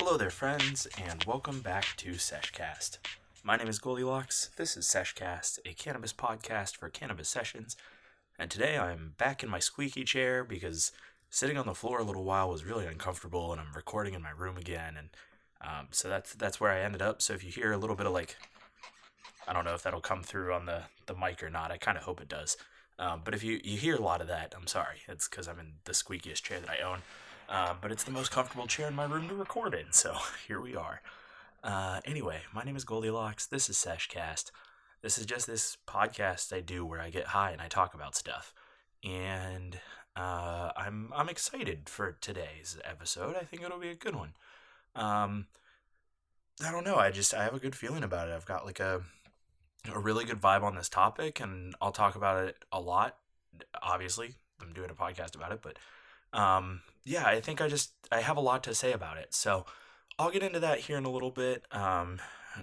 Hello there, friends, and welcome back to Sesh Cast. My name is Goldilocks. This is Sesh Cast, a cannabis podcast for cannabis sessions, and today I'm back in my squeaky chair because sitting on the floor a little while was really uncomfortable, and I'm recording in my room again, and so that's where I ended up. So if you hear a little bit of I don't know if that'll come through on the mic or not. I kind of hope it does. But if you hear a lot of that, I'm sorry. It's because I'm in the squeakiest chair that I own. But it's the most comfortable chair in my room to record in, so here we are. Anyway, my name is Goldilocks. This is Sesh Cast. This is just this podcast I do where I get high and I talk about stuff. And I'm excited for today's episode. I think it'll be a good one. I don't know. I have a good feeling about it. I've got a really good vibe on this topic, and I'll talk about it a lot. Obviously, I'm doing a podcast about it, but yeah, I think I have a lot to say about it. So I'll get into that here in a little bit.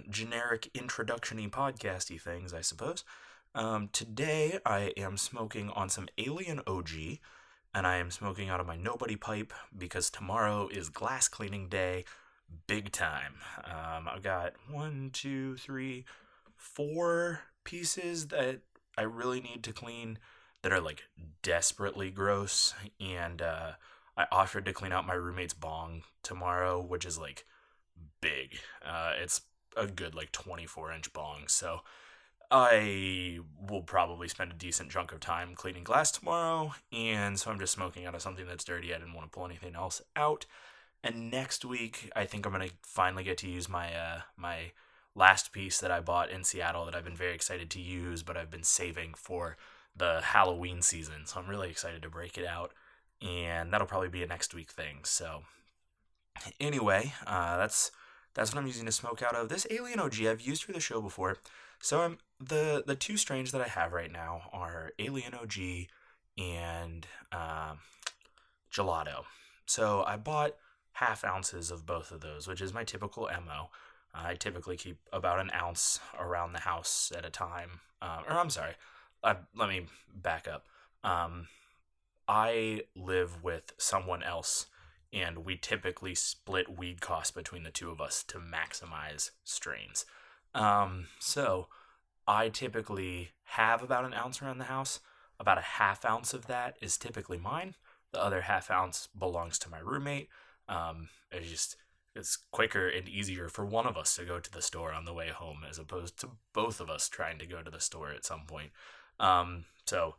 Generic introduction-y podcasty things, I suppose. Today I am smoking on some Alien OG, and I am smoking out of my Nobody pipe because tomorrow is glass cleaning day, big time. I've got 4 pieces that I really need to clean that are desperately gross, and I offered to clean out my roommate's bong tomorrow, which is big. It's a good 24-inch bong, so I will probably spend a decent chunk of time cleaning glass tomorrow, and so I'm just smoking out of something that's dirty. I didn't want to pull anything else out. And next week, I think I'm gonna finally get to use my my last piece that I bought in Seattle that I've been very excited to use, but I've been saving for the Halloween season, so I'm really excited to break it out, and that'll probably be a next week thing. So anyway, that's what I'm using to smoke out of. This Alien OG I've used for the show before. So the 2 strains that I have right now are Alien OG and Gelato. So I bought half ounces of both of those, which is my typical MO. I typically keep about an ounce around the house at a time. Let me back up. I live with someone else, and we typically split weed costs between the 2 of us to maximize strains. So I typically have about an ounce around the house. About a half ounce of that is typically mine. The other half ounce belongs to my roommate. It's quicker and easier for one of us to go to the store on the way home as opposed to both of us trying to go to the store at some point. So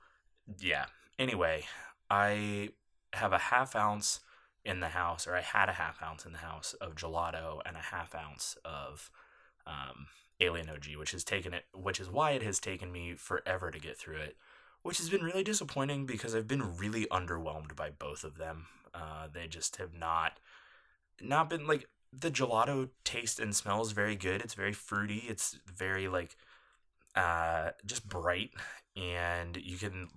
yeah. Anyway, I have a half ounce in the house, or I had a half ounce in the house of Gelato and a half ounce of Alien OG, which is why it has taken me forever to get through it, which has been really disappointing because I've been really underwhelmed by both of them. They just have not been the Gelato taste and smell is very good. It's very fruity. It's very just bright, and you can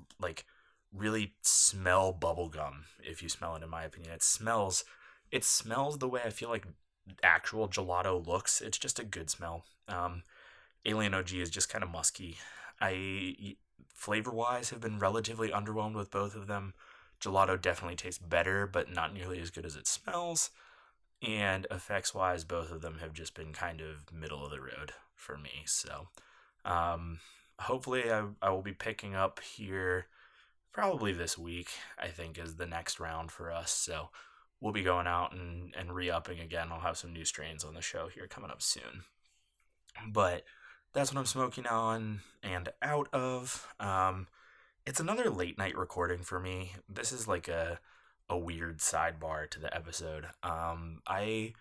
really smell bubblegum if you smell it, in my opinion. It smells the way I feel actual Gelato looks. It's just a good smell. Alien OG is just kind of musky. I flavor-wise have been relatively underwhelmed with both of them. Gelato definitely tastes better, but not nearly as good as it smells. And effects-wise, both of them have just been kind of middle of the road for me. So hopefully I will be picking up here probably this week, I think, is the next round for us. So we'll be going out and re-upping again. I'll have some new strains on the show here coming up soon. But that's what I'm smoking on and out of. It's another late night recording for me. This is a weird sidebar to the episode. I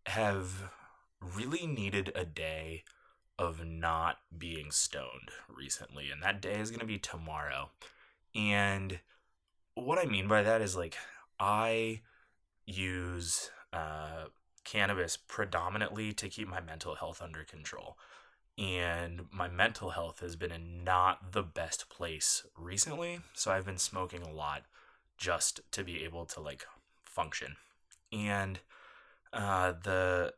have really needed a day of not being stoned recently, and that day is going to be tomorrow. And what I mean by that is I use cannabis predominantly to keep my mental health under control. And my mental health has been in not the best place recently, so I've been smoking a lot just to be able to function. And the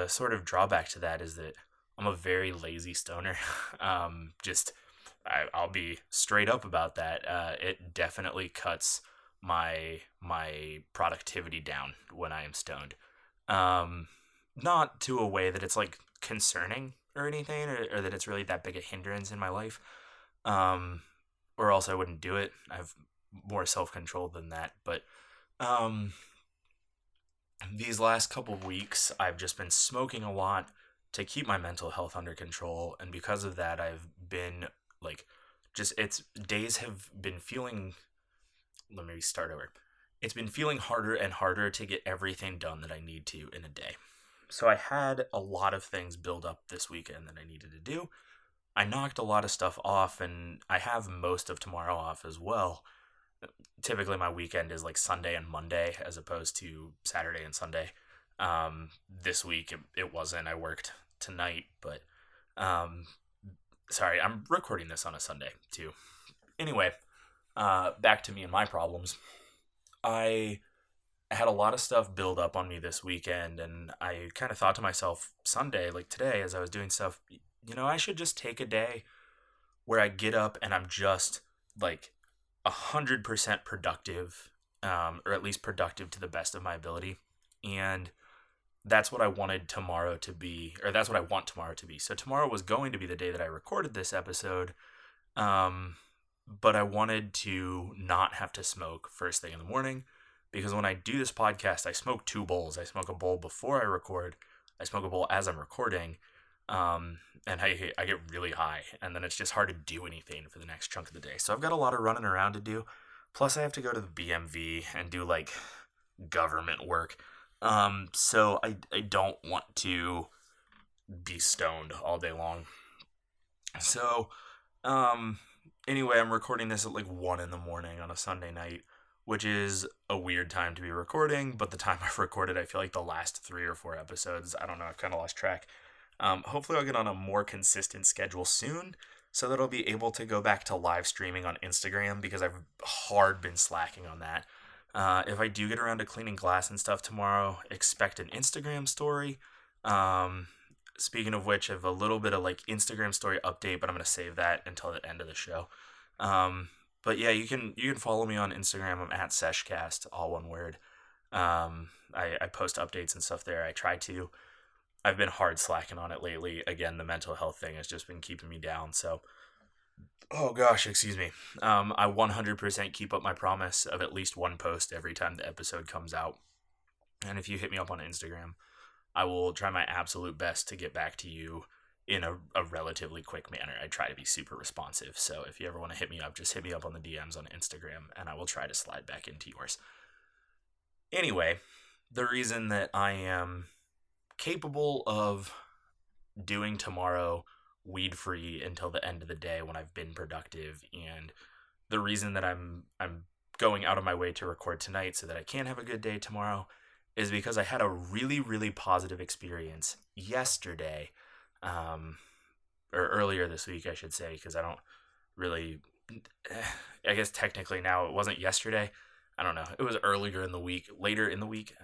sort of drawback to that is that I'm a very lazy stoner. I'll be straight up about that. It definitely cuts my productivity down when I am stoned. Not to a way that it's like concerning or anything, or that it's really that big a hindrance in my life. Um, or else I wouldn't do it. I have more self control than that. But um, these last couple of weeks, I've just been smoking a lot to keep my mental health under control, and because of that, I've been like, just it's days have been feeling. Let me start over. It's been feeling harder and harder to get everything done that I need to in a day. So I had a lot of things build up this weekend that I needed to do. I knocked a lot of stuff off, and I have most of tomorrow off as well. Typically, my weekend is like Sunday and Monday as opposed to Saturday and Sunday. This week it wasn't. I worked tonight, but um, sorry, I'm recording this on a Sunday too. Anyway, back to me and my problems. I had a lot of stuff build up on me this weekend, and I kind of thought to myself Sunday, like today, as I was doing stuff, I should just take a day where I get up and I'm just like 100% productive, or at least productive to the best of my ability. And that's what I wanted tomorrow to be, or that's what I want tomorrow to be. So tomorrow was going to be the day that I recorded this episode, but I wanted to not have to smoke first thing in the morning, because when I do this podcast, I smoke 2 bowls. I smoke a bowl before I record, I smoke a bowl as I'm recording, and I get really high, and then it's just hard to do anything for the next chunk of the day. So I've got a lot of running around to do. Plus, I have to go to the BMV and do like government work. So I don't want to be stoned all day long. So, anyway, I'm recording this at like 1 in the morning on a Sunday night, which is a weird time to be recording, but the time I've recorded, I feel like the last 3 or 4 episodes, I don't know, I've kind of lost track. Hopefully I'll get on a more consistent schedule soon, so that I'll be able to go back to live streaming on Instagram, because I've hard been slacking on that. If I do get around to cleaning glass and stuff tomorrow, expect an Instagram story. Speaking of which, I have a little bit of like Instagram story update, but I'm gonna save that until the end of the show. But yeah, you can follow me on Instagram. I'm at Sesh Cast, all one word. I post updates and stuff there. I try to. I've been hard slacking on it lately. Again, the mental health thing has just been keeping me down. So, oh gosh, excuse me. I 100% keep up my promise of at least 1 post every time the episode comes out. And if you hit me up on Instagram, I will try my absolute best to get back to you in a relatively quick manner. I try to be super responsive. So if you ever want to hit me up, just hit me up on the DMs on Instagram, and I will try to slide back into yours. Anyway, the reason that I am capable of doing tomorrow weed free until the end of the day when I've been productive, and the reason that I'm going out of my way to record tonight so that I can have a good day tomorrow, is because I had a really, really positive experience yesterday, or earlier this week, I should say, because I don't really, I guess technically now it wasn't yesterday. I don't know. It was earlier in the week, later in the week.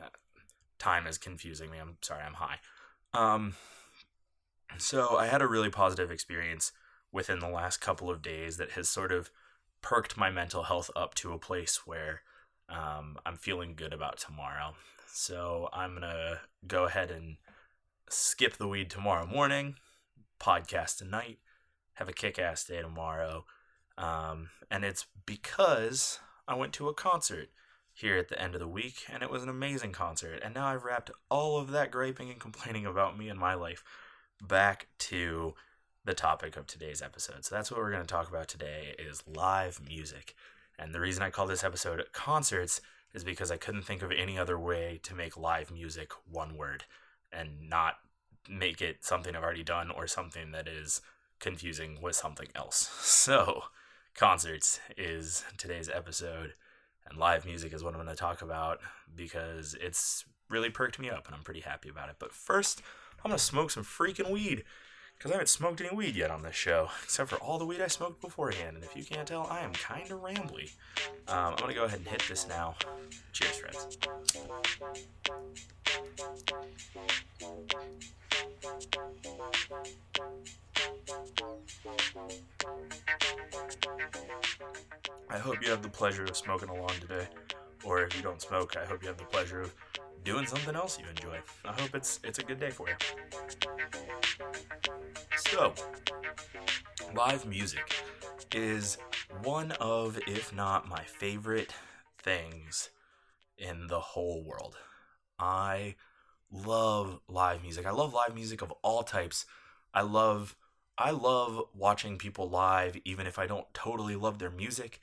Time is confusing me. I'm sorry, I'm high. So I had a really positive experience within the last couple of days that has sort of perked my mental health up to a place where I'm feeling good about tomorrow. So I'm going to go ahead and skip the weed tomorrow morning, podcast tonight, have a kick-ass day tomorrow. And it's because I went to a concert here at the end of the week, and it was an amazing concert. And now I've wrapped all of that griping and complaining about me and my life back to the topic of today's episode. So that's what we're going to talk about today, is live music. And the reason I call this episode Concerts is because I couldn't think of any other way to make live music one word and not make it something I've already done or something that is confusing with something else. So, concerts is today's episode, and live music is what I'm going to talk about because it's really perked me up and I'm pretty happy about it. But first, I'm going to smoke some freaking weed, because I haven't smoked any weed yet on this show, except for all the weed I smoked beforehand. And if you can't tell, I am kind of rambly. I'm going to go ahead and hit this now. Cheers, friends. I hope you have the pleasure of smoking along today. Or if you don't smoke, I hope you have the pleasure of doing something else you enjoy. I hope it's a good day for you. So, live music is one of, if not my favorite things in the whole world. I love live music. I love live music of all types. I love I love watching people live even if I don't totally love their music.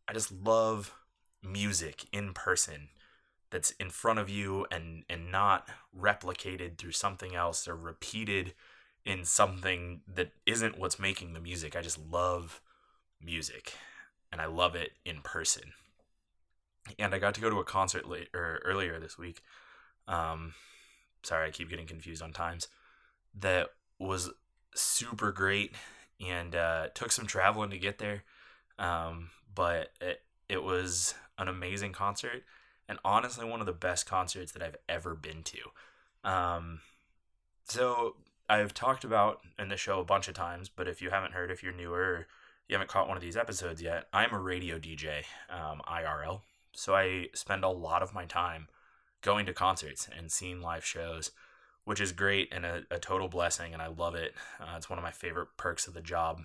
I just love music in person that's in front of you and not replicated through something else or repeated in something that isn't what's making the music. I just love music and I love it in person. And I got to go to a concert earlier this week. Um, Sorry, I keep getting confused on times. That was super great and took some traveling to get there. But it was an amazing concert and honestly one of the best concerts that I've ever been to. So I've talked about in the show a bunch of times, but if you haven't heard, if you're newer or you haven't caught one of these episodes yet, I'm a radio DJ, IRL. So I spend a lot of my time going to concerts and seeing live shows, which is great and a total blessing, and I love it. It's one of my favorite perks of the job.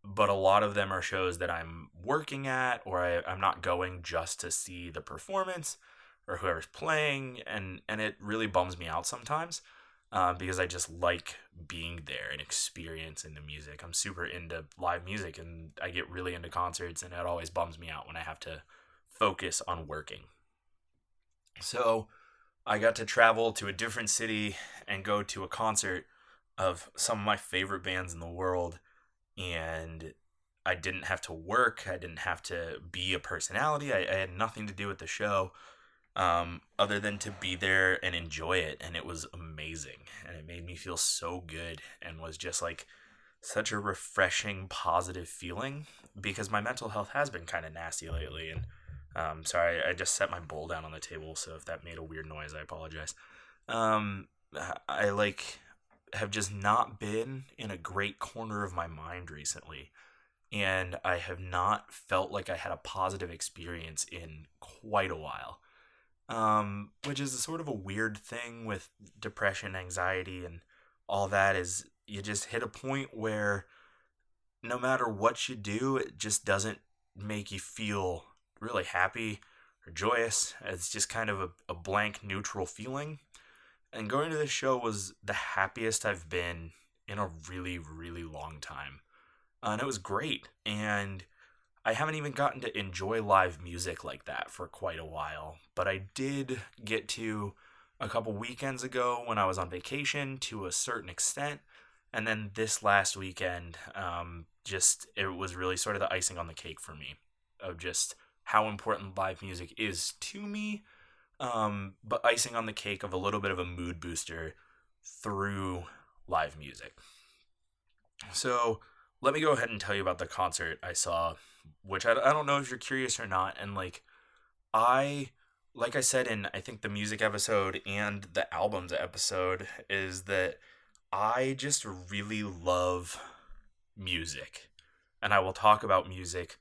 But a lot of them are shows that I'm working at, or I'm not going just to see the performance or whoever's playing, and it really bums me out sometimes because I just like being there and experiencing the music. I'm super into live music, and I get really into concerts, and it always bums me out when I have to focus on working. So I got to travel to a different city and go to a concert of some of my favorite bands in the world. And I didn't have to work. I didn't have to be a personality. I had nothing to do with the show other than to be there and enjoy it. And it was amazing. And it made me feel so good and was just like such a refreshing, positive feeling because my mental health has been kind of nasty lately. And sorry, I just set my bowl down on the table, so if that made a weird noise, I apologize. I have just not been in a great corner of my mind recently, and I have not felt like I had a positive experience in quite a while. Which is a sort of a weird thing with depression, anxiety, and all that is you just hit a point where no matter what you do, it just doesn't make you feel really happy or joyous. It's just kind of a blank, neutral feeling. And going to this show was the happiest I've been in a really, really long time. And it was great. And I haven't even gotten to enjoy live music like that for quite a while. But I did get to a couple weekends ago when I was on vacation to a certain extent. And then this last weekend, it was really sort of the icing on the cake for me of just how important live music is to me, but icing on the cake of a little bit of a mood booster through live music. So let me go ahead and tell you about the concert I saw, which I don't know if you're curious or not. And like I said in I think the music episode and the albums episode, is that I just really love music, and I will talk about music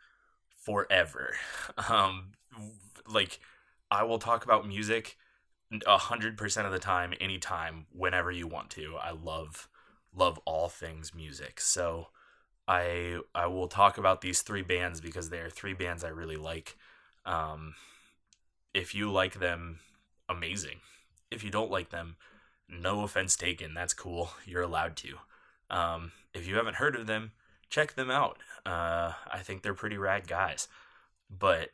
forever. Um, like I will talk about music 100% of the time, anytime, whenever you want to. I love all things music. So I will talk about these three bands because they are three bands I really like. If you like them, amazing. If you don't like them, no offense taken. That's cool. You're allowed to. If you haven't heard of them, check them out. I think they're pretty rad guys. But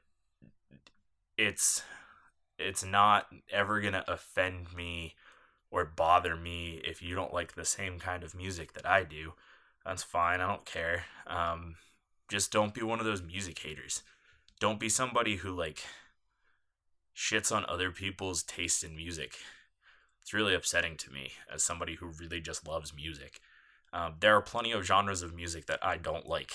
it's not ever gonna offend me or bother me if you don't like the same kind of music that I do. That's fine. I don't care. Just don't be one of those music haters. Don't be somebody who like shits on other people's taste in music. It's really upsetting to me as somebody who really just loves music. There are plenty of genres of music that I don't like.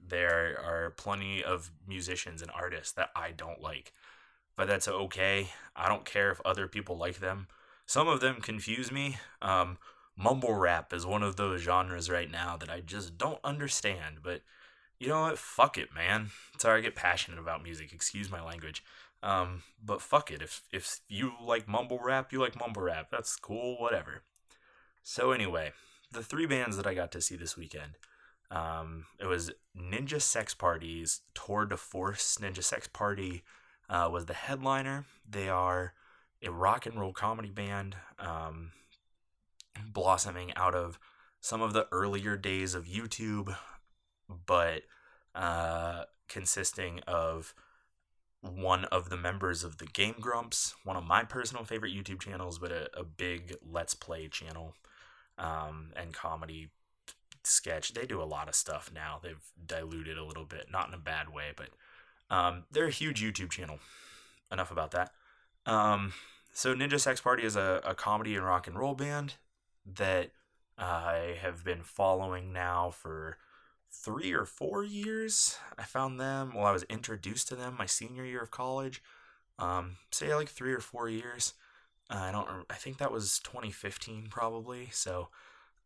There are plenty of musicians and artists that I don't like. But that's okay. I don't care if other people like them. Some of them confuse me. Mumble rap is one of those genres right now that I just don't understand. But You know what? Fuck it, man. Sorry, I get passionate about music. Excuse my language. But fuck it. If you like mumble rap, you like mumble rap. That's cool. Whatever. So anyway, the three bands that I got to see this weekend. It was Ninja Sex Party's Tour de Force. Ninja Sex Party was the headliner. They are a rock and roll comedy band, blossoming out of some of the earlier days of YouTube, but consisting of one of the members of the Game Grumps, one of my personal favorite YouTube channels, but a big Let's Play channel, and comedy sketch. They do a lot of stuff now. They've diluted a little bit, not in a bad way, but they're a huge YouTube channel. Enough about that. So Ninja Sex Party is a comedy and rock and roll band that I have been following now for 3 or 4 years. I found them, I was introduced to them my senior year of college. Say like 3 or 4 years. I think that was 2015 probably. So,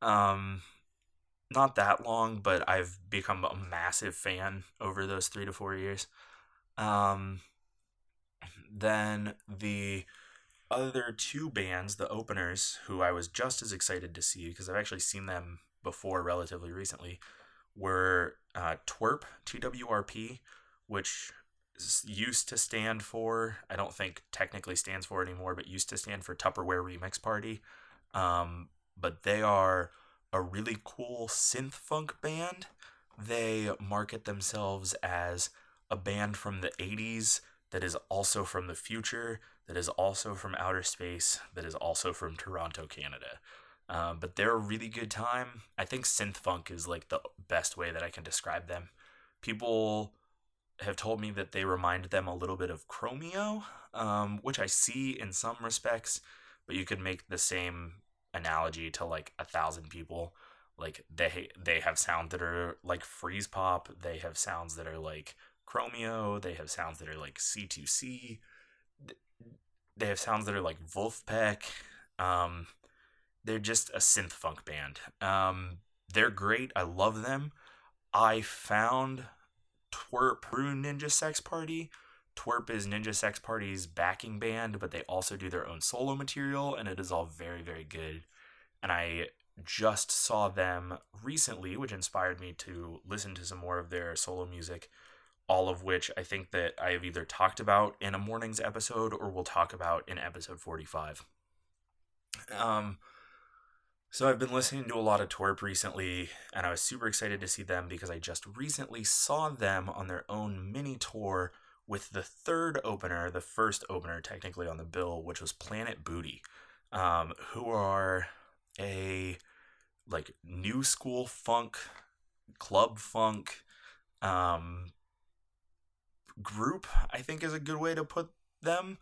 not that long, but I've become a massive fan over those 3 to 4 years. Then the other two bands, the openers, who I was just as excited to see because I've actually seen them before relatively recently, were TWRP, TWRP, which used to stand for, I don't think technically stands for it anymore, but used to stand for Tupperware Remix Party. But they are a really cool synth funk band. They market themselves as a band from the 80s that is also from the future, that is also from outer space, that is also from Toronto, Canada. But they're a really good time. I think synth funk is like the best way that I can describe them. People have told me that they remind them a little bit of Chromeo, which I see in some respects, but you could make the same analogy to like 1,000 people. Like they have sounds that are like freeze pop. They have sounds that are like Chromeo. They have sounds that are like C2C. They have sounds that are like Wolfpack. They're just a synth funk band. They're great. I love them. I found TWRP through Ninja Sex Party. TWRP is Ninja Sex Party's backing band, but they also do their own solo material, and it is all very, very good. And I just saw them recently, which inspired me to listen to some more of their solo music, all of which I think that I have either talked about in a morning's episode or will talk about in episode 45. So I've been listening to a lot of TWRP recently, and I was super excited to see them because I just recently saw them on their own mini tour with the third opener, the first opener technically on the bill, which was Planet Booty, who are a like new school funk, club funk group, I think is a good way to put them.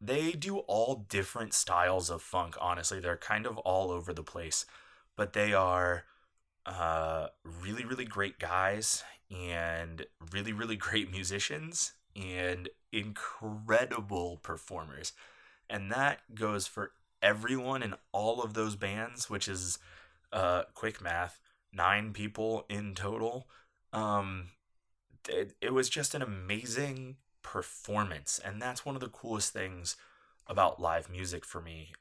They do all different styles of funk, honestly. They're kind of all over the place, but they are really, really great guys and really, really great musicians and incredible performers. And that goes for everyone in all of those bands, which is quick math, 9 people in total. It was just an amazing performance, and that's one of the coolest things about live music for me,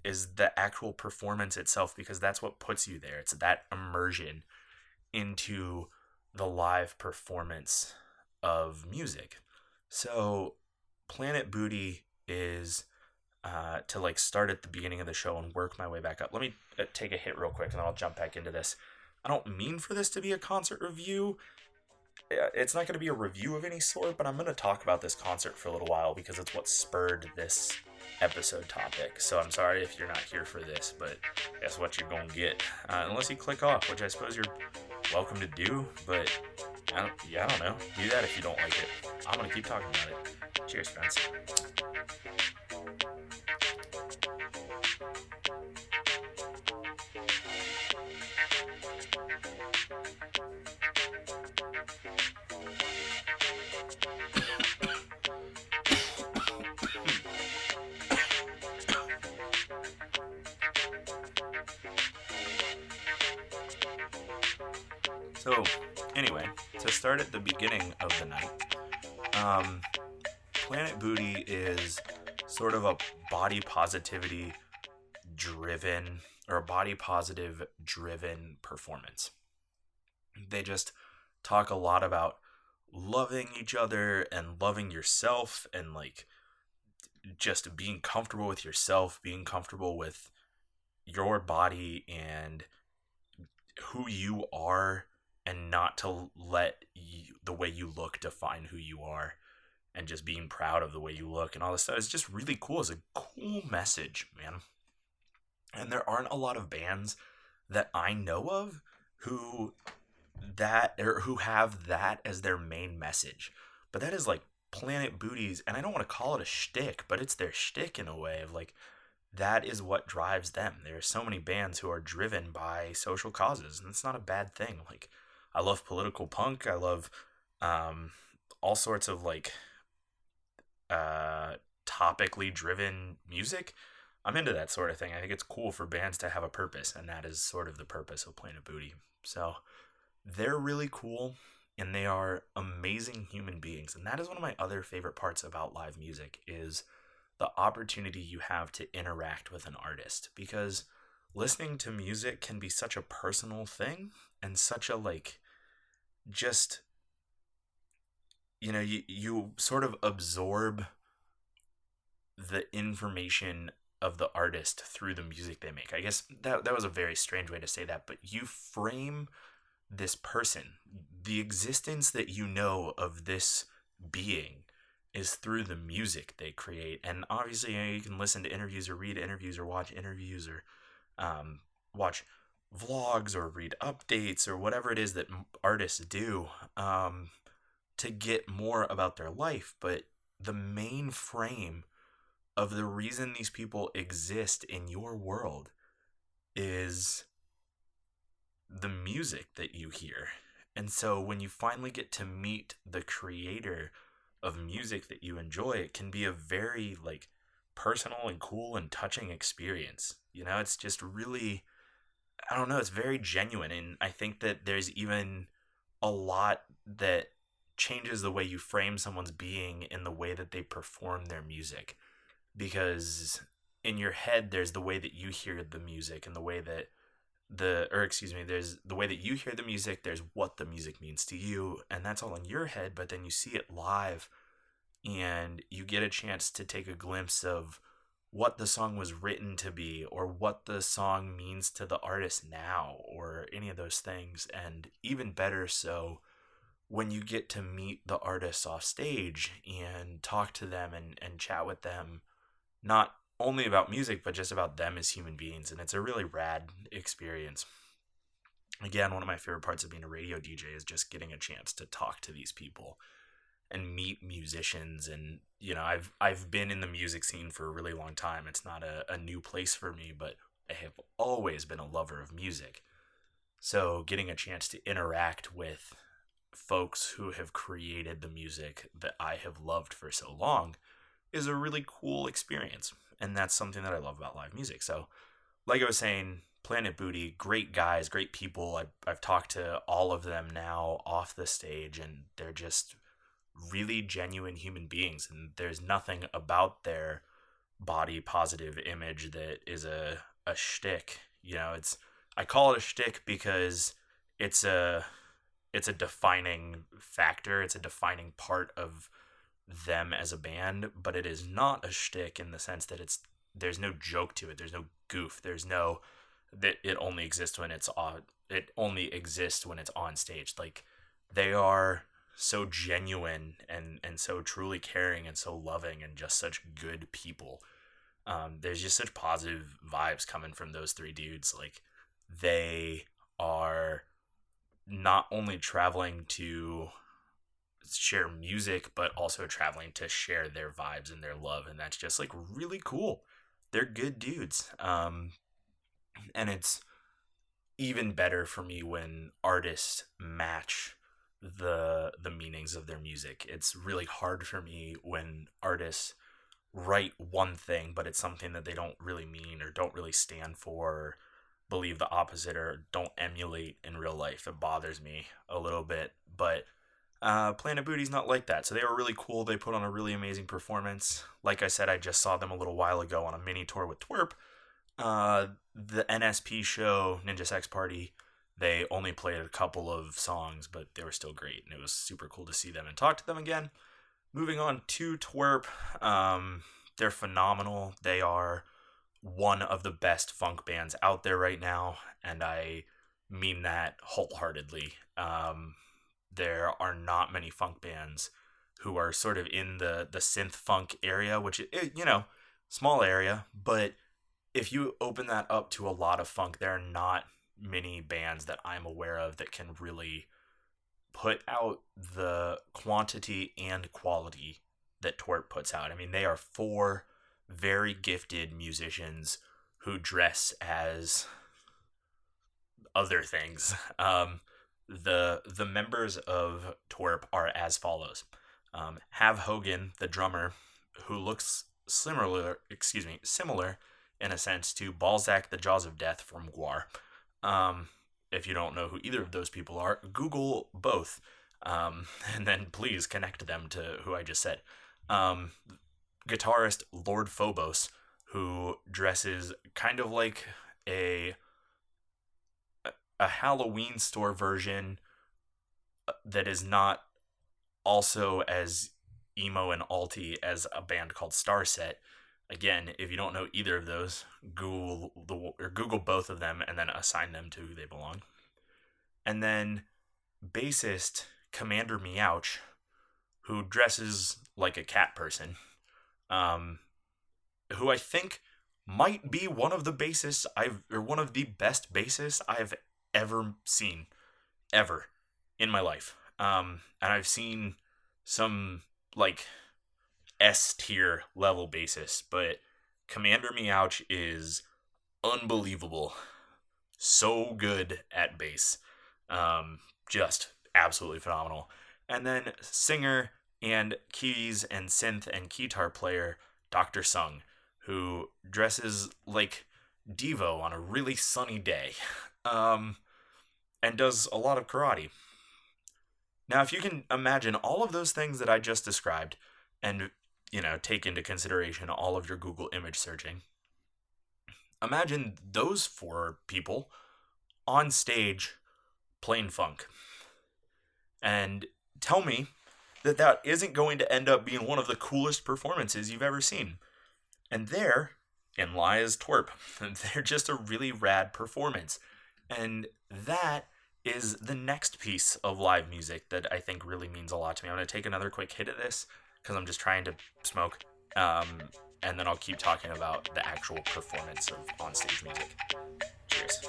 is the actual performance itself, because that's what puts you there. It's that immersion into the live performance of music. So Planet Booty is to like start at the beginning of the show and work my way back up. Let me take a hit real quick and then I'll jump back into this. I don't mean for this to be a concert review. It's not going to be a review of any sort, but I'm going to talk about this concert for a little while because it's what spurred this episode topic. So I'm sorry if you're not here for this, but that's what you're going to get. Unless you click off, which I suppose you're welcome to do, but I don't know. Do that if you don't like it. I'm going to keep talking about it. Cheers, friends. start at the beginning of the night. Um, Planet Booty is sort of a body positivity driven or a body positive driven performance. They just talk a lot about loving each other and loving yourself and like just being comfortable with yourself, being comfortable with your body and who you are, and not to let the way you look define who you are, and just being proud of the way you look and all this stuff. It's just really cool. It's a cool message, man. And there aren't a lot of bands that I know of who who have that as their main message. But that is like Planet Booties, and I don't want to call it a shtick, but it's their shtick in a way of like that is what drives them. There are so many bands who are driven by social causes, and it's not a bad thing. Like I love political punk. I love all sorts of like topically driven music. I'm into that sort of thing. I think it's cool for bands to have a purpose, and that is sort of the purpose of Planet Booty. So they're really cool, and they are amazing human beings. And that is one of my other favorite parts about live music is the opportunity you have to interact with an artist, because listening to music can be such a personal thing and such a like just you sort of absorb the information of the artist through the music they make. I guess that was a very strange way to say that, but you frame this person, the existence that you know of this being is through the music they create. And obviously, you can listen to interviews or read interviews or watch interviews or watch vlogs or read updates or whatever it is that artists do to get more about their life. But the main frame of the reason these people exist in your world is the music that you hear. And so when you finally get to meet the creator of music that you enjoy, it can be a very like personal and cool and touching experience. It's just really, I don't know, it's very genuine. And I think that there's even a lot that changes the way you frame someone's being in the way that they perform their music. Because in your head, there's the way that you hear the music and the way that there's the way that you hear the music, there's what the music means to you, and that's all in your head. But then you see it live and you get a chance to take a glimpse of what the song was written to be, or what the song means to the artist now, or any of those things. And even better so when you get to meet the artists off stage and talk to them and chat with them, not only about music, but just about them as human beings. And it's a really rad experience. Again, one of my favorite parts of being a radio DJ is just getting a chance to talk to these people and meet musicians. And, I've been in the music scene for a really long time. It's not a new place for me, but I have always been a lover of music. So getting a chance to interact with folks who have created the music that I have loved for so long is a really cool experience. And that's something that I love about live music. So like I was saying, Planet Booty, great guys, great people. I've talked to all of them now off the stage, and they're just really genuine human beings. And there's nothing about their body positive image that is a shtick. I call it a shtick because it's a defining factor. It's a defining part of them as a band, but it is not a shtick in the sense that there's no joke to it. There's no goof. There's no that it only exists when it's on. It only exists when it's on stage. Like they are so genuine and so truly caring and so loving and just such good people. There's just such positive vibes coming from those three dudes. Like they are not only traveling to share music, but also traveling to share their vibes and their love, and that's just like really cool. They're good dudes. And it's even better for me when artists match the meanings of their music. It's really hard for me when artists write one thing, but it's something that they don't really mean or don't really stand for, or believe the opposite, or don't emulate in real life. It bothers me a little bit, but Planet Booty's not like that. So they were really cool. They put on a really amazing performance. Like I said, I just saw them a little while ago on a mini tour with Twerp. The NSP show, Ninja Sex Party, they only played a couple of songs, but they were still great. And it was super cool to see them and talk to them again. Moving on to Twerp, they're phenomenal. They are one of the best funk bands out there right now, and I mean that wholeheartedly. There are not many funk bands who are sort of in the synth funk area, which small area, but if you open that up to a lot of funk, there are not many bands that I'm aware of that can really put out the quantity and quality that Twerp puts out. I mean, they are four very gifted musicians who dress as other things. The members of Twerp are as follows. Have Hogan, the drummer, who looks similar in a sense to Balzac, the Jaws of Death from Guar. If you don't know who either of those people are, Google both, and then please connect them to who I just said. Guitarist Lord Phobos, who dresses kind of like a Halloween store version that is not also as emo and alty as a band called Starset. Again, if you don't know either of those, Google both of them and then assign them to who they belong. And then bassist Commander Meowch, who dresses like a cat person, who I think might be one of the best bassists I've ever seen, ever in my life. And I've seen some like S tier level bassists, but Commander Meowch is unbelievable. So good at bass. Just absolutely phenomenal. And then singer and keys and synth and guitar player Dr. Sung, who dresses like Devo on a really sunny day, and does a lot of karate. Now, if you can imagine all of those things that I just described, and take into consideration all of your Google image searching, imagine those four people on stage playing funk, and tell me that isn't going to end up being one of the coolest performances you've ever seen. And therein lies Twerp. They're just a really rad performance. And that is the next piece of live music that I think really means a lot to me. I'm going to take another quick hit of this because I'm just trying to smoke. And then I'll keep talking about the actual performance of onstage music. Cheers.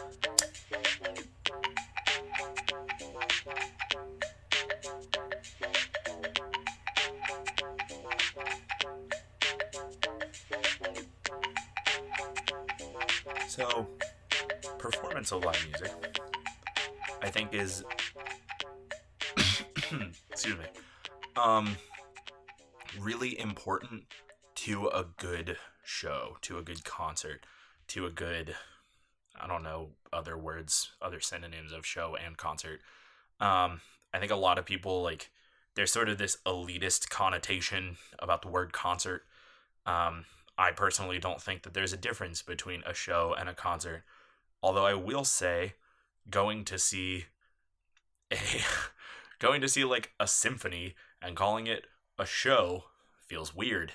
So, performance of live music, I think, is excuse me, really important to a good show, to a good concert, to a good, I don't know, other synonyms of show and concert. I think a lot of people, there's sort of this elitist connotation about the word concert. I personally don't think that there's a difference between a show and a concert. Although I will say, going to see like a symphony and calling it a show feels weird.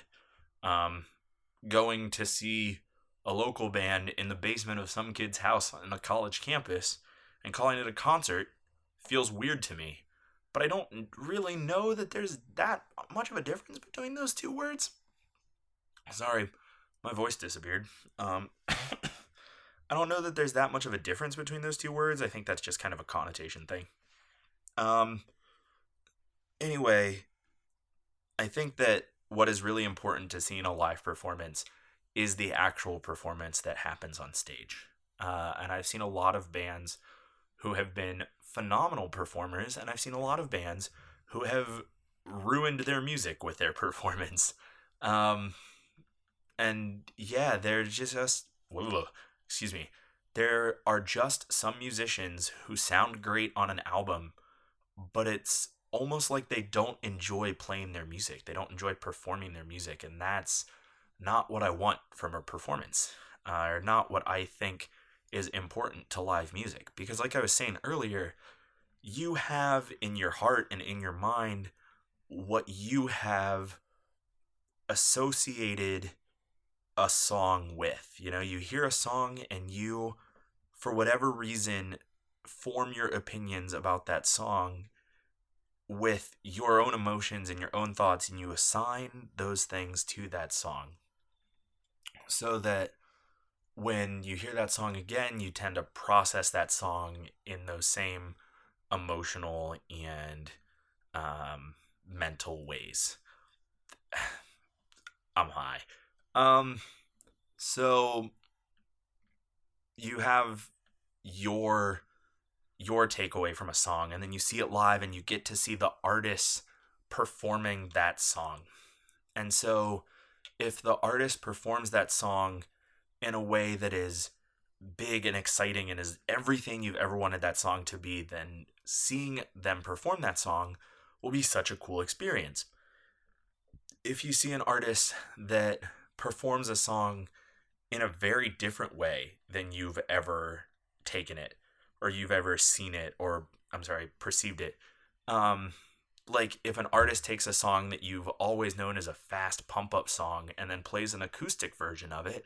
Going to see a local band in the basement of some kid's house on a college campus and calling it a concert feels weird to me. But I don't really know that there's that much of a difference between those two words. Sorry, my voice disappeared. I don't know that there's that much of a difference between those two words. I think that's just kind of a connotation thing. Anyway, I think that what is really important to see in a live performance is the actual performance that happens on stage. And I've seen a lot of bands who have been phenomenal performers, and I've seen a lot of bands who have ruined their music with their performance. And yeah, there's just there are just some musicians who sound great on an album, but it's almost like they don't enjoy playing their music. They don't enjoy performing their music. And that's not what I want from a performance, or not what I think is important to live music. Because, like I was saying earlier, you have in your heart and in your mind what you have associated a song with. You know, you hear a song and you, for whatever reason, form your opinions about that song with your own emotions and your own thoughts, and you assign those things to that song. So that when you hear that song again, you tend to process that song in those same emotional and mental ways. I'm high. So you have your takeaway from a song, and then you see it live and you get to see the artists performing that song. And so if the artist performs that song in a way that is big and exciting and is everything you've ever wanted that song to be, then seeing them perform that song will be such a cool experience. If you see an artist that performs a song in a very different way than you've ever taken it, or you've ever seen it, or perceived it, like if an artist takes a song that you've always known as a fast pump up song and then plays an acoustic version of it,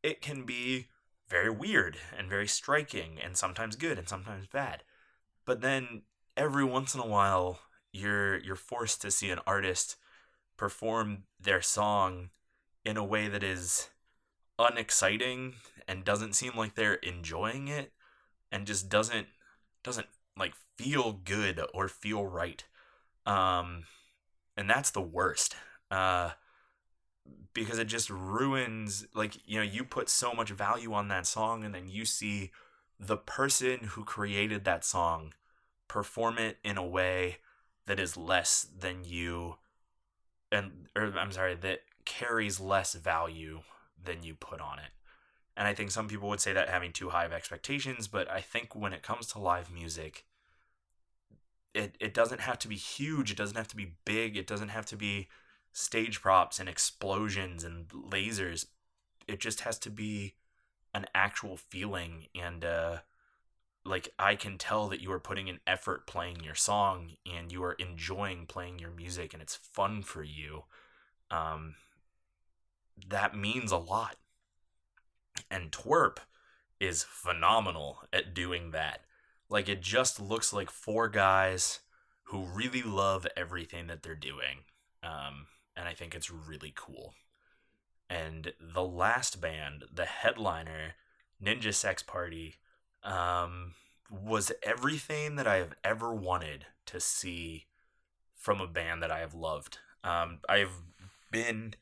it can be very weird and very striking, and sometimes good and sometimes bad. But then every once in a while, you're forced to see an artist perform their song in a way that is unexciting and doesn't seem like they're enjoying it, and just doesn't like feel good or feel right. And that's the worst. Because it just ruins, like, you know, you put so much value on that song, and then you see the person who created that song perform it in a way that is less than you, that carries less value than you put on it. And I think some people would say that having too high of expectations, but I think when it comes to live music, it doesn't have to be huge, it doesn't have to be big, it doesn't have to be stage props and explosions and lasers. It just has to be an actual feeling, and like, I can tell that you are putting an effort playing your song, and you are enjoying playing your music, and it's fun for you. That means a lot. And Twerp is phenomenal at doing that. Like, it just looks like four guys who really love everything that they're doing. And I think it's really cool. And the last band, the headliner, Ninja Sex Party, was everything that I have ever wanted to see from a band that I have loved. I've been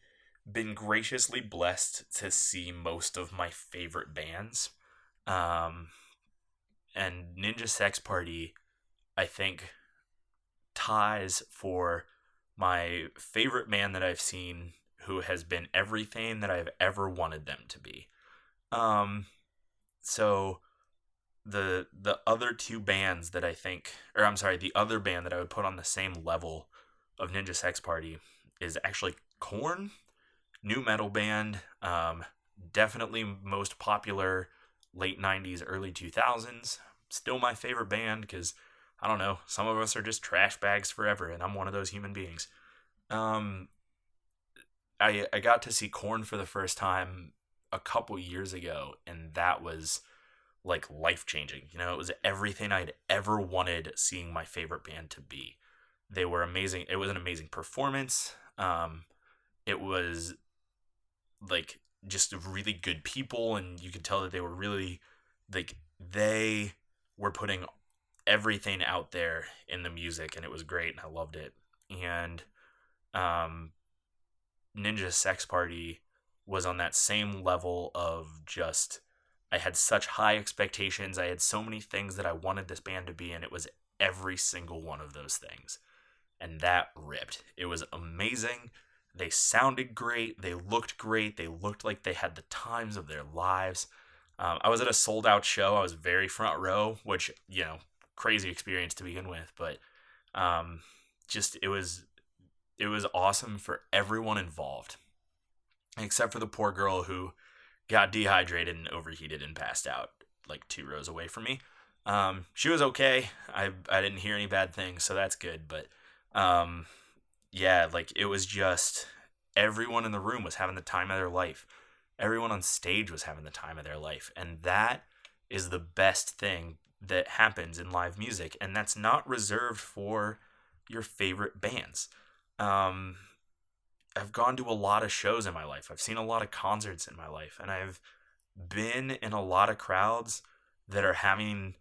graciously blessed to see most of my favorite bands. And Ninja Sex Party, I think, ties for my favorite band that I've seen who has been everything that I've ever wanted them to be. So the other two bands that I think, the other band that I would put on the same level of Ninja Sex Party is actually Korn, new metal band, definitely most popular late 90s, early 2000s. Still my favorite band because, I don't know, some of us are just trash bags forever, and I'm one of those human beings. I got to see Korn for the first time a couple years ago, and that was like life-changing. You know, it was everything I'd ever wanted seeing my favorite band to be. They were amazing. It was an amazing performance. It was like just really good people, and you could tell that they were really, like, they were putting everything out there in the music, and it was great, and I loved it. And Ninja Sex Party was on that same level of just, I had such high expectations. I had so many things that I wanted this band to be, and it was every single one of those things. And that ripped. It was amazing. They sounded great. They looked great. They looked like they had the times of their lives. I was at a sold out show. I was very front row, which, you know, crazy experience to begin with. But Um, just it was awesome for everyone involved, except for the poor girl who got dehydrated and overheated and passed out like 2 rows away from me. She was okay. I didn't hear any bad things, so that's good. But um, yeah, like it was just everyone in the room was having the time of their life. Everyone on stage was having the time of their life, and that is the best thing that happens in live music, and that's not reserved for your favorite bands. Um, I've gone to a lot of shows in my life. I've seen a lot of concerts in my life, and I've been in a lot of crowds that are having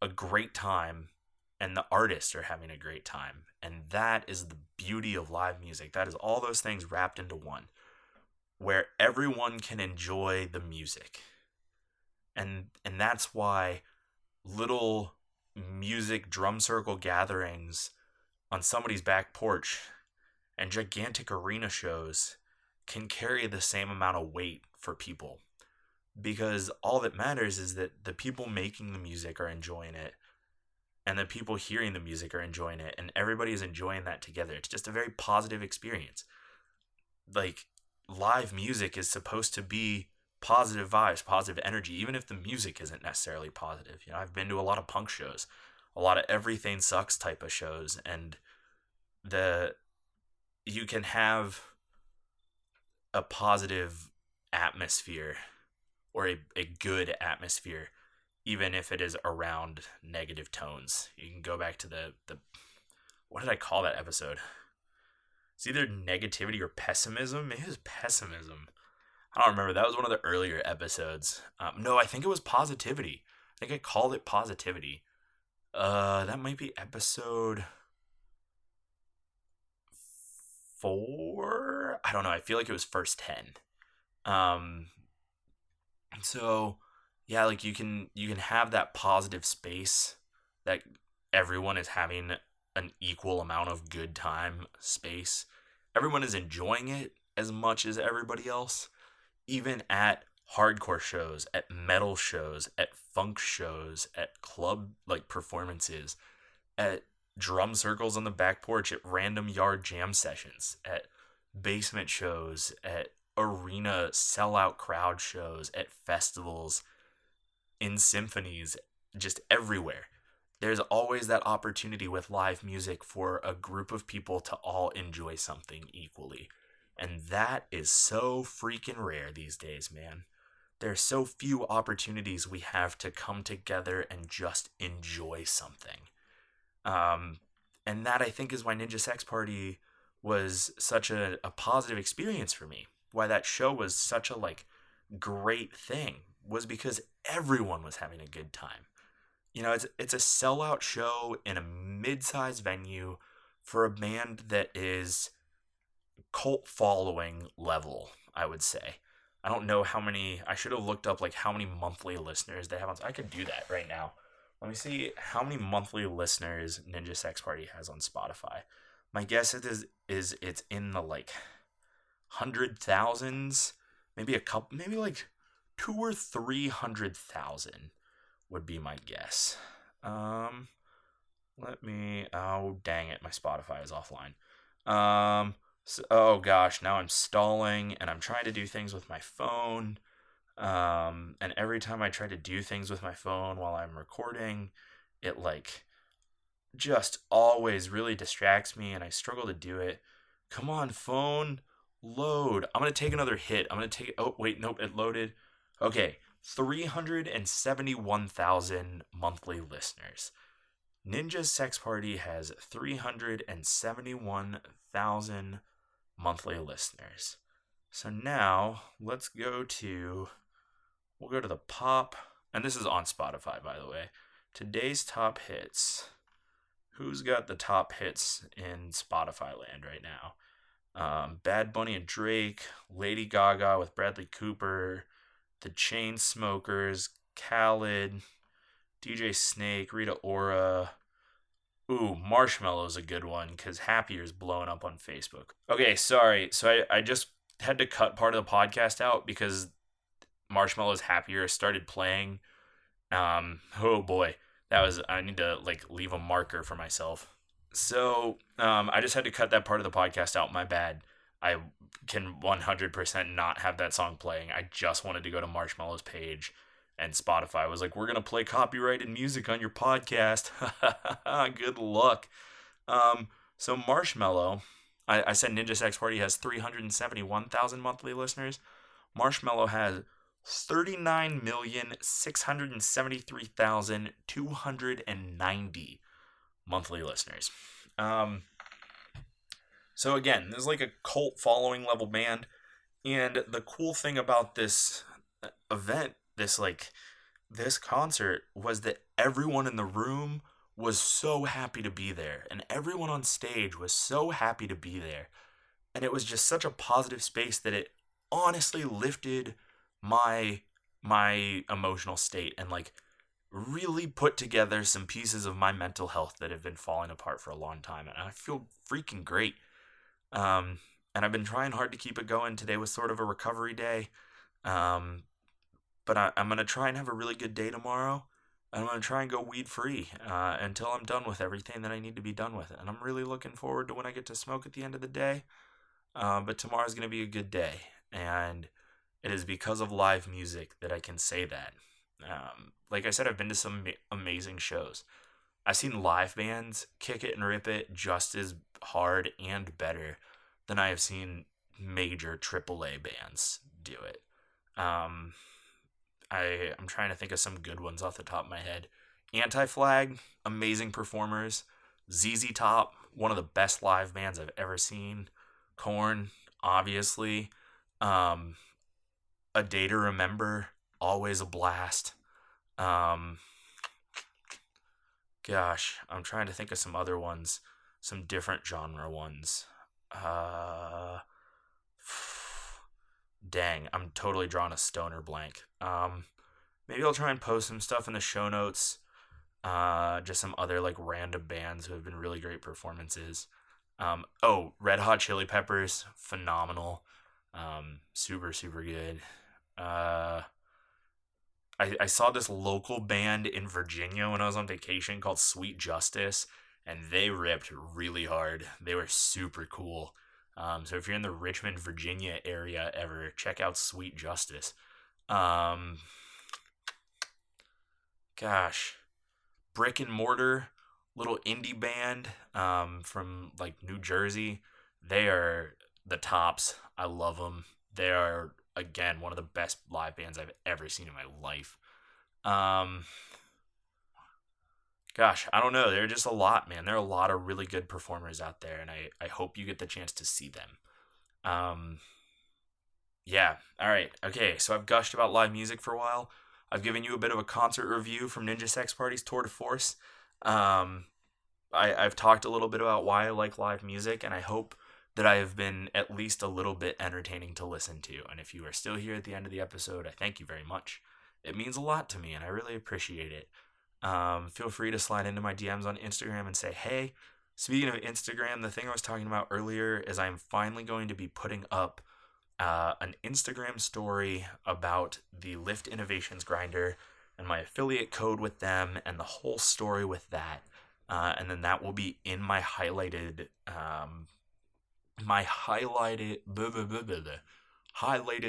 a great time and the artists are having a great time. And that is the beauty of live music. That is all those things wrapped into one, where everyone can enjoy the music. And that's why little music drum circle gatherings on somebody's back porch and gigantic arena shows can carry the same amount of weight for people, because all that matters is that the people making the music are enjoying it and the people hearing the music are enjoying it, and everybody is enjoying that together. It's just a very positive experience. Like, live music is supposed to be positive vibes, positive energy, even if the music isn't necessarily positive. You know, I've been to a lot of punk shows, a lot of everything sucks type of shows, and the you can have a positive atmosphere or a good atmosphere even if it is around negative tones. You can go back to the what did I call that episode? It's either negativity or pessimism. Maybe it was pessimism. I don't remember. That was one of the earlier episodes. No, I think it was positivity. I think I called it positivity. That might be episode 4. I don't know. I feel like it was first 10. Um, so yeah, like you can have that positive space that everyone is having an equal amount of good time space. Everyone is enjoying it as much as everybody else, even at hardcore shows, at metal shows, at funk shows, at club like performances, at drum circles on the back porch, at random yard jam sessions, at basement shows, at arena sellout crowd shows, at festivals, in symphonies, just everywhere. There's always that opportunity with live music for a group of people to all enjoy something equally. And that is so freaking rare these days, man. There's so few opportunities we have to come together and just enjoy something. Um, and that I think is why Ninja Sex Party was such a positive experience for me. Why that show was such a like great thing was because everyone was having a good time. You know, it's a sellout show in a mid-sized venue for a band that is cult following level, I would say. I don't know how many. I should have looked up like how many monthly listeners they have on. I could do that right now. Let me see how many monthly listeners Ninja Sex Party has on Spotify. My guess is it's in the like 100,000s, maybe a couple, maybe like 2 or 300,000 would be my guess. Let me. Oh dang it, my Spotify is offline. Oh gosh, now I'm stalling and I'm trying to do things with my phone. And every time I try to do things with my phone while I'm recording, it like just always really distracts me and I struggle to do it. Come on, phone, load. I'm going to take another hit. I'm going to take. Oh, wait, nope, it loaded. Okay, 371,000 monthly listeners. Ninja Sex Party has 371,000 monthly listeners. So now let's go to. We'll go to the pop. And this is on Spotify, by the way. Today's top hits. Who's got the top hits in Spotify land right now? Bad Bunny and Drake, Lady Gaga with Bradley Cooper, The Chainsmokers, Khaled, DJ Snake, Rita Ora. Ooh, Marshmallow's a good one because Happier's blowing up on Facebook. Okay, sorry. So I just had to cut part of the podcast out because Marshmallow's Happier started playing. Oh boy. I need to like leave a marker for myself. So, I just had to cut that part of the podcast out. My bad. I can 100% not have that song playing. I just wanted to go to Marshmallow's page, and Spotify was like, "We're gonna play copyrighted music on your podcast." Good luck. So Marshmallow, I said Ninja Sex Party has 371,000 monthly listeners. Marshmallow has 39,673,290 monthly listeners. Um, so again, this is like a cult following level band, and the cool thing about this event, this concert, was that everyone in the room was so happy to be there, and everyone on stage was so happy to be there, and it was just such a positive space that it honestly lifted my emotional state, and like really put together some pieces of my mental health that have been falling apart for a long time, and I feel freaking great. Um, and I've been trying hard to keep it going. Today was sort of a recovery day. Um, but I'm going to try and have a really good day tomorrow. I'm going to try and go weed free until I'm done with everything that I need to be done with. And I'm really looking forward to when I get to smoke at the end of the day. But tomorrow's going to be a good day. And it is because of live music that I can say that. Like I said, I've been to some amazing shows. I've seen live bands kick it and rip it just as hard and better than I have seen major AAA bands do it. Um, I'm trying to think of some good ones off the top of my head. Anti-Flag, amazing performers. ZZ Top, one of the best live bands I've ever seen. Korn, obviously. Um, A Day to Remember, always a blast. Um, Gosh, I'm trying to think of some other ones, some different genre ones. Uh, Dang, I'm totally drawing a stoner blank. Maybe I'll try and post some stuff in the show notes. Just some other like random bands who have been really great performances. Red Hot Chili Peppers, phenomenal. Super super good. Uh, I saw this local band in Virginia when I was on vacation called Sweet Justice, and they ripped really hard. They were super cool. So if you're in the Richmond, Virginia area ever, check out Sweet Justice. Um, Gosh, Brick and Mortar, little indie band from like New Jersey. They are the tops. I love them. They are again one of the best live bands I've ever seen in my life. Um, Gosh, I don't know. There are just a lot, man. There are a lot of really good performers out there, and I hope you get the chance to see them. Um, yeah. All right. Okay. So I've gushed about live music for a while. I've given you a bit of a concert review from Ninja Sex Party's Tour de Force. Um, I've talked a little bit about why I like live music, and I hope that I have been at least a little bit entertaining to listen to. And if you are still here at the end of the episode, I thank you very much. It means a lot to me, and I really appreciate it. Feel free to slide into my DMs on Instagram and say, hey. Speaking of Instagram, the thing I was talking about earlier is I'm finally going to be putting up an Instagram story about the Lift Innovations grinder and my affiliate code with them and the whole story with that. And then that will be in my highlighted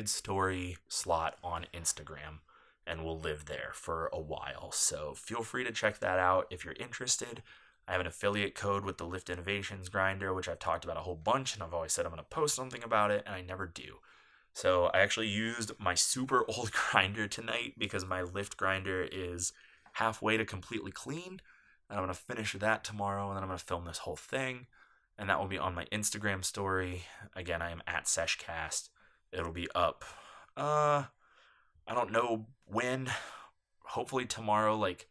story slot on Instagram, and will live there for a while. So feel free to check that out if you're interested. I have an affiliate code with the Lift Innovations grinder, which I've talked about a whole bunch, and I've always said I'm going to post something about it, and I never do. So I actually used my super old grinder tonight because my Lift grinder is halfway to completely clean. And I'm going to finish that tomorrow, and then I'm going to film this whole thing. And that will be on my Instagram story. Again, I am at Sesh Cast. It'll be up. I don't know when. Hopefully tomorrow, like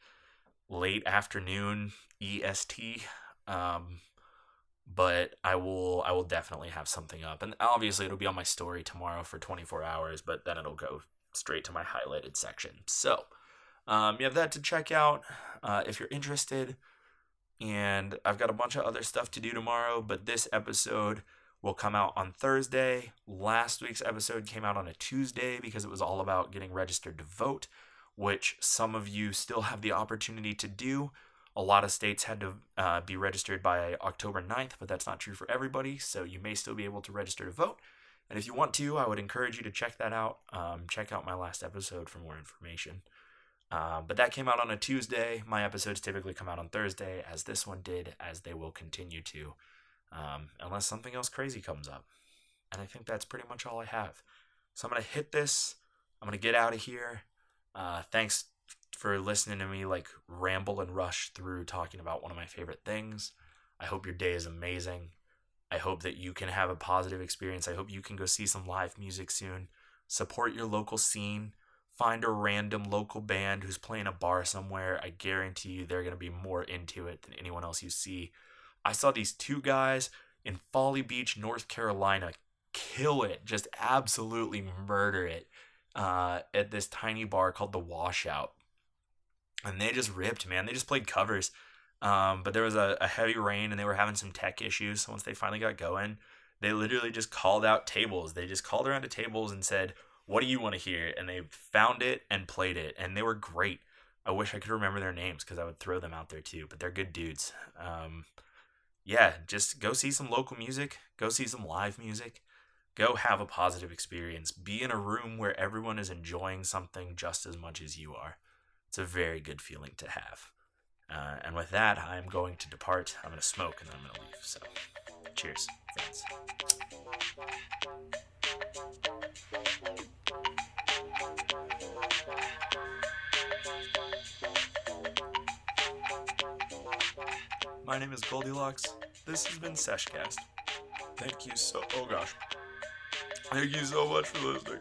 late afternoon EST. But I will definitely have something up, and obviously it'll be on my story tomorrow for 24 hours. But then it'll go straight to my highlighted section. So you have that to check out if you're interested. And I've got a bunch of other stuff to do tomorrow, but this episode will come out on Thursday. Last week's episode came out on a Tuesday because it was all about getting registered to vote, which some of you still have the opportunity to do. A lot of states had to be registered by October 9th, but that's not true for everybody, so you may still be able to register to vote. And if you want to, I would encourage you to check that out. Check out my last episode for more information. But that came out on a Tuesday. My episodes typically come out on Thursday, as this one did, as they will continue to, unless something else crazy comes up. And I think that's pretty much all I have. So I'm going to hit this. I'm going to get out of here. Thanks for listening to me like ramble and rush through talking about one of my favorite things. I hope your day is amazing. I hope that you can have a positive experience. I hope you can go see some live music soon. Support your local scene. Find a random local band who's playing a bar somewhere. I guarantee you they're going to be more into it than anyone else you see. I saw these two guys in Folly Beach, North Carolina, kill it, just absolutely murder it at this tiny bar called The Washout. And they just ripped, man. They just played covers. But there was a heavy rain and they were having some tech issues. So once they finally got going, they literally just called out tables. They just called around to tables and said, "What do you want to hear?" And they found it and played it. And they were great. I wish I could remember their names because I would throw them out there too. But they're good dudes. Yeah, just go see some local music. Go see some live music. Go have a positive experience. Be in a room where everyone is enjoying something just as much as you are. It's a very good feeling to have. And with that, I'm going to depart. I'm going to smoke and then I'm going to leave. So, cheers, friends. My name is Goldilocks. This has been Sesh Cast. Thank you so much for listening.